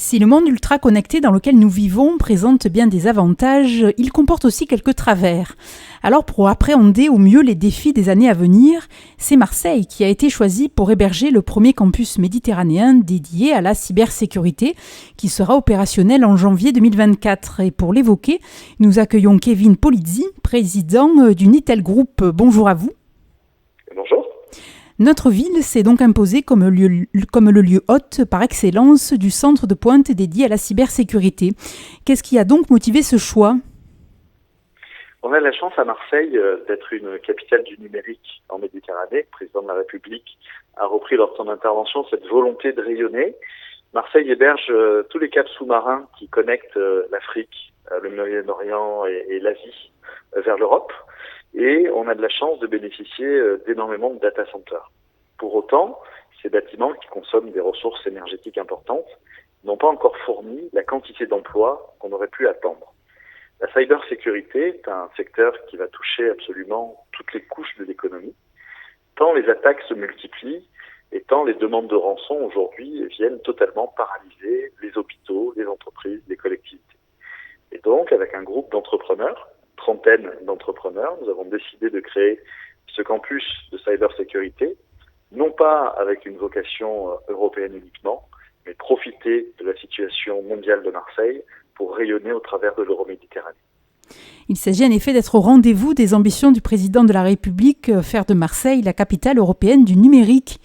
Si le monde ultra connecté dans lequel nous vivons présente bien des avantages, il comporte aussi quelques travers. Alors pour appréhender au mieux les défis des années à venir, c'est Marseille qui a été choisi pour héberger le premier campus méditerranéen dédié à la cybersécurité qui sera opérationnel en janvier 2024. Et pour l'évoquer, nous accueillons Kevin Polizzi, président du Nitel Group. Bonjour à vous. Bonjour. Notre ville s'est donc imposée comme le lieu hôte par excellence du centre de pointe dédié à la cybersécurité. Qu'est-ce qui a donc motivé ce choix ? On a la chance à Marseille d'être une capitale du numérique en Méditerranée. Le président de la République a repris lors de son intervention cette volonté de rayonner. Marseille héberge tous les câbles sous-marins qui connectent l'Afrique, le Moyen-Orient et l'Asie vers l'Europe. Et on a de la chance de bénéficier d'énormément de data centers. Pour autant, ces bâtiments qui consomment des ressources énergétiques importantes n'ont pas encore fourni la quantité d'emplois qu'on aurait pu attendre. La cybersécurité est un secteur qui va toucher absolument toutes les couches de l'économie, tant les attaques se multiplient et tant les demandes de rançon aujourd'hui viennent totalement paralyser les hôpitaux, les entreprises, les collectivités. Et donc, avec un groupe d'entrepreneurs, trentaine d'entrepreneurs, nous avons décidé de créer ce campus de cybersécurité, non pas avec une vocation européenne uniquement, mais profiter de la situation mondiale de Marseille pour rayonner au travers de l'Euroméditerranée. Il s'agit en effet d'être au rendez-vous des ambitions du président de la République, faire de Marseille la capitale européenne du numérique.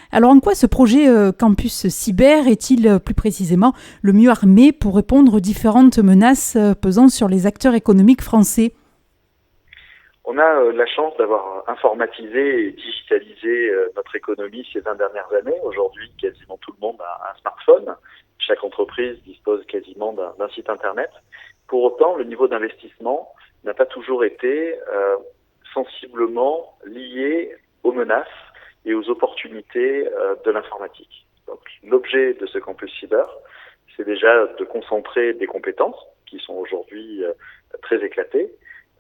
Alors en quoi ce projet Campus Cyber est-il plus précisément le mieux armé pour répondre aux différentes menaces pesant sur les acteurs économiques français ? On a la chance d'avoir informatisé et digitalisé notre économie ces 20 dernières années. Aujourd'hui, quasiment tout le monde a un smartphone. Chaque entreprise dispose quasiment d'un site internet. Pour autant, le niveau d'investissement n'a pas toujours été sensiblement lié aux menaces et aux opportunités de l'informatique. Donc, l'objet de ce campus cyber, c'est déjà de concentrer des compétences qui sont aujourd'hui très éclatées.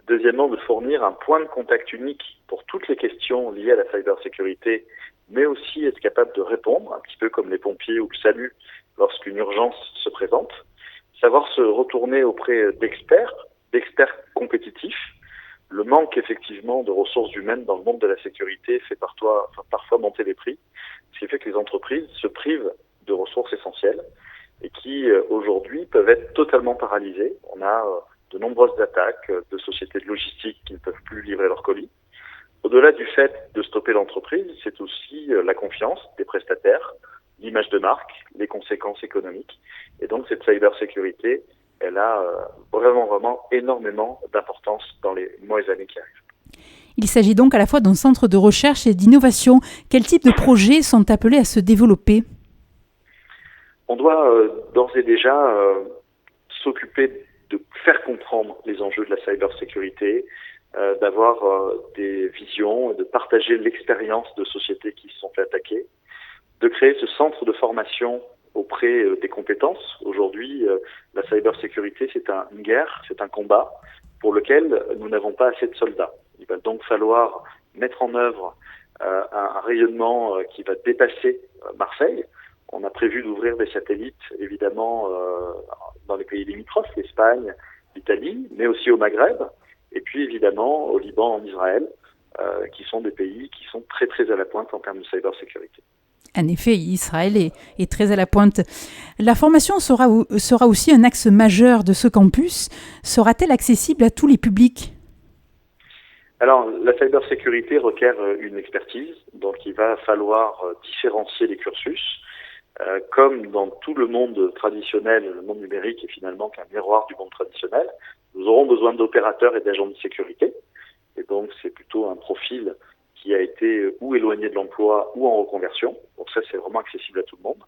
Deuxièmement, de fournir un point de contact unique pour toutes les questions liées à la cybersécurité, mais aussi être capable de répondre, un petit peu comme les pompiers ou le SAMU, lorsqu'une urgence se présente. Savoir se retourner auprès d'experts compétitifs. Le manque effectivement de ressources humaines dans le monde de la sécurité fait parfois monter les prix, ce qui fait que les entreprises se privent de ressources essentielles et qui aujourd'hui peuvent être totalement paralysées. On a de nombreuses attaques de sociétés de logistique qui ne peuvent plus livrer leurs colis. Au-delà du fait de stopper l'entreprise, c'est aussi la confiance des prestataires, l'image de marque, les conséquences économiques. Et donc cette cybersécurité, elle a vraiment énormément d'importance dans les mois et années qui arrivent. Il s'agit donc à la fois d'un centre de recherche et d'innovation. Quels types de projets sont appelés à se développer ? On doit d'ores et déjà s'occuper de faire comprendre les enjeux de la cybersécurité, d'avoir des visions, de partager l'expérience de sociétés qui se sont fait attaquer, de créer ce centre de formation auprès des compétences. Aujourd'hui, la cybersécurité, c'est une guerre, c'est un combat pour lequel nous n'avons pas assez de soldats. Il va donc falloir mettre en œuvre un rayonnement qui va dépasser Marseille. On a prévu d'ouvrir des satellites, évidemment, dans les pays limitrophes, l'Espagne, l'Italie, mais aussi au Maghreb, et puis évidemment au Liban, en Israël, qui sont des pays qui sont très très à la pointe en termes de cybersécurité. En effet, Israël est très à la pointe. La formation sera aussi un axe majeur de ce campus. Sera-t-elle accessible à tous les publics ? Alors, la cybersécurité requiert une expertise, donc il va falloir différencier les cursus. Comme dans tout le monde traditionnel, le monde numérique est finalement qu'un miroir du monde traditionnel, nous aurons besoin d'opérateurs et d'agents de sécurité. Et donc, c'est plutôt un profil qui a été ou éloigné de l'emploi ou en reconversion. Donc ça, c'est vraiment accessible à tout le monde.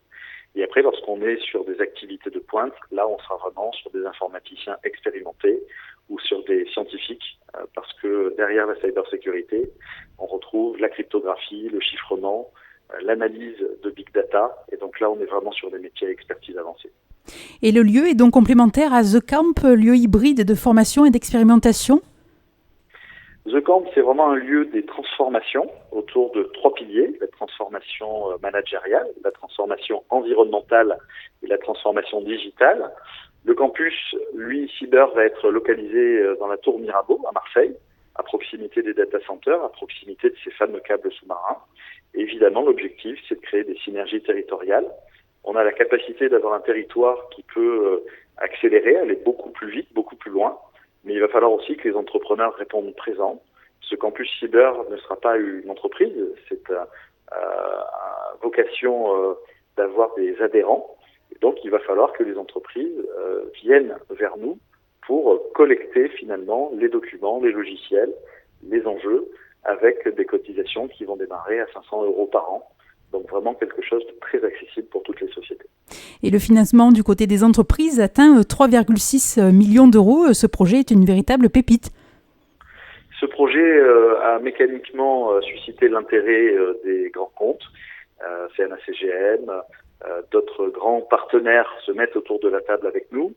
Et après, lorsqu'on est sur des activités de pointe, là, on sera vraiment sur des informaticiens expérimentés ou sur des scientifiques, parce que derrière la cybersécurité, on retrouve la cryptographie, le chiffrement, l'analyse de big data. Et donc là, on est vraiment sur des métiers à expertise avancée. Et le lieu est donc complémentaire à The Camp, lieu hybride de formation et d'expérimentation ? The Camp, c'est vraiment un lieu des transformations autour de 3 piliers, la transformation managériale, la transformation environnementale et la transformation digitale. Le campus, lui, cyber, va être localisé dans la tour Mirabeau à Marseille, à proximité des data centers, à proximité de ces fameux câbles sous-marins. Et évidemment, l'objectif, c'est de créer des synergies territoriales. On a la capacité d'avoir un territoire qui peut accélérer, aller beaucoup plus vite, beaucoup plus loin. Mais il va falloir aussi que les entrepreneurs répondent présents. Ce campus cyber ne sera pas une entreprise, c'est vocation d'avoir des adhérents. Et donc, il va falloir que les entreprises viennent vers nous pour collecter finalement les documents, les logiciels, les enjeux, avec des cotisations qui vont démarrer à 500 € par an. Donc vraiment quelque chose de très accessible pour toutes les sociétés. Et le financement du côté des entreprises atteint 3,6 millions d'euros. Ce projet est une véritable pépite. Ce projet a mécaniquement suscité l'intérêt des grands comptes, CNA-CGM, d'autres grands partenaires se mettent autour de la table avec nous.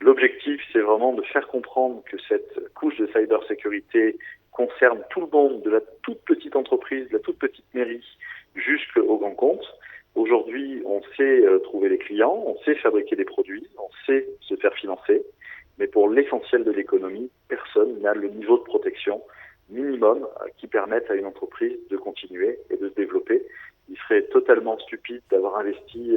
L'objectif, c'est vraiment de faire comprendre que cette couche de cybersécurité concerne tout le monde, de la toute petite entreprise, de la toute petite mairie, jusqu'aux grands comptes. Aujourd'hui, on sait trouver les clients, on sait fabriquer des produits, on sait se faire financer, mais pour l'essentiel de l'économie, personne n'a le niveau de protection minimum qui permette à une entreprise de continuer et de se développer. Il serait totalement stupide d'avoir investi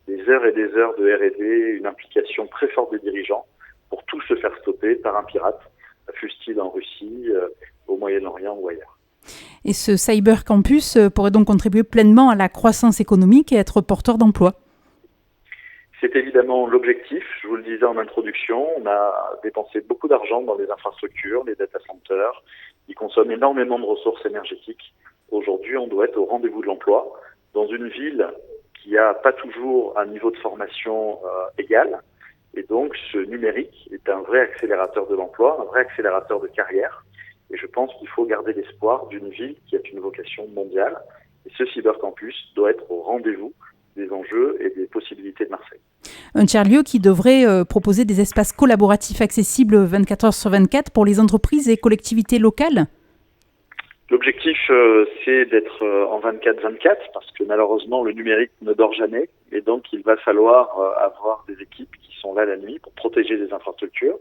des heures et des heures de R&D, une implication très forte des dirigeants pour tout se faire stopper par un pirate, fût-il en Russie, au Moyen-Orient ou ailleurs. Et ce Cyber Campus pourrait donc contribuer pleinement à la croissance économique et être porteur d'emplois. C'est évidemment l'objectif. Je vous le disais en introduction, on a dépensé beaucoup d'argent dans les infrastructures, les data centers. Ils consomment énormément de ressources énergétiques. Aujourd'hui, on doit être au rendez-vous de l'emploi dans une ville qui n'a pas toujours un niveau de formation égal. Et donc, ce numérique est un vrai accélérateur de l'emploi, un vrai accélérateur de carrière. Et je pense qu'il faut garder l'espoir d'une ville qui a une vocation mondiale. Et ce cybercampus doit être au rendez-vous des enjeux et des possibilités de Marseille. Un tiers-lieu qui devrait proposer des espaces collaboratifs accessibles 24 heures sur 24 pour les entreprises et collectivités locales. L'objectif, c'est d'être en 24/24 parce que malheureusement, le numérique ne dort jamais. Et donc, il va falloir avoir des équipes qui sont là la nuit pour protéger les infrastructures.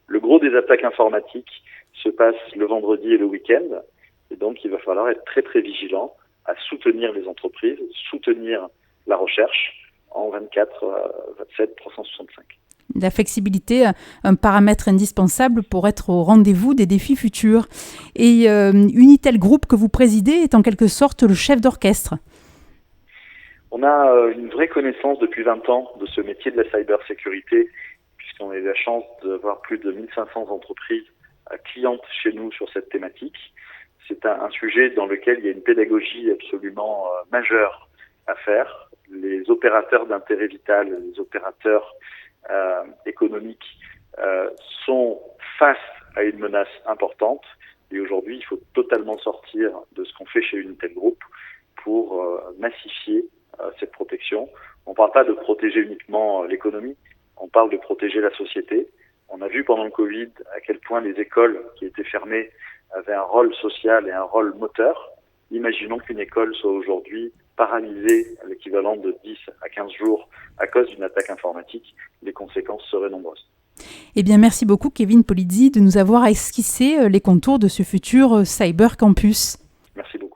Le gros des attaques informatiques se passe le vendredi et le week-end. Et donc, il va falloir être très, très vigilant à soutenir les entreprises, soutenir la recherche en 24, 27, 365. La flexibilité, un paramètre indispensable pour être au rendez-vous des défis futurs. Et Unitel Group que vous présidez est en quelque sorte le chef d'orchestre. On a une vraie connaissance depuis 20 ans de ce métier de la cybersécurité, puisqu'on a eu la chance d'avoir plus de 1500 entreprises clientes chez nous sur cette thématique. C'est un sujet dans lequel il y a une pédagogie absolument majeure à faire. Les opérateurs d'intérêt vital, les opérateurs économiques sont face à une menace importante. Et aujourd'hui, il faut totalement sortir de ce qu'on fait chez Unitel Group pour massifier cette protection. On ne parle pas de protéger uniquement l'économie, on parle de protéger la société. On a vu pendant le Covid à quel point les écoles qui étaient fermées avaient un rôle social et un rôle moteur. Imaginons qu'une école soit aujourd'hui paralysée à l'équivalent de 10 à 15 jours à cause d'une attaque informatique. Les conséquences seraient nombreuses. Eh bien, merci beaucoup Kevin Polizzi de nous avoir esquissé les contours de ce futur Cyber Campus. Merci beaucoup.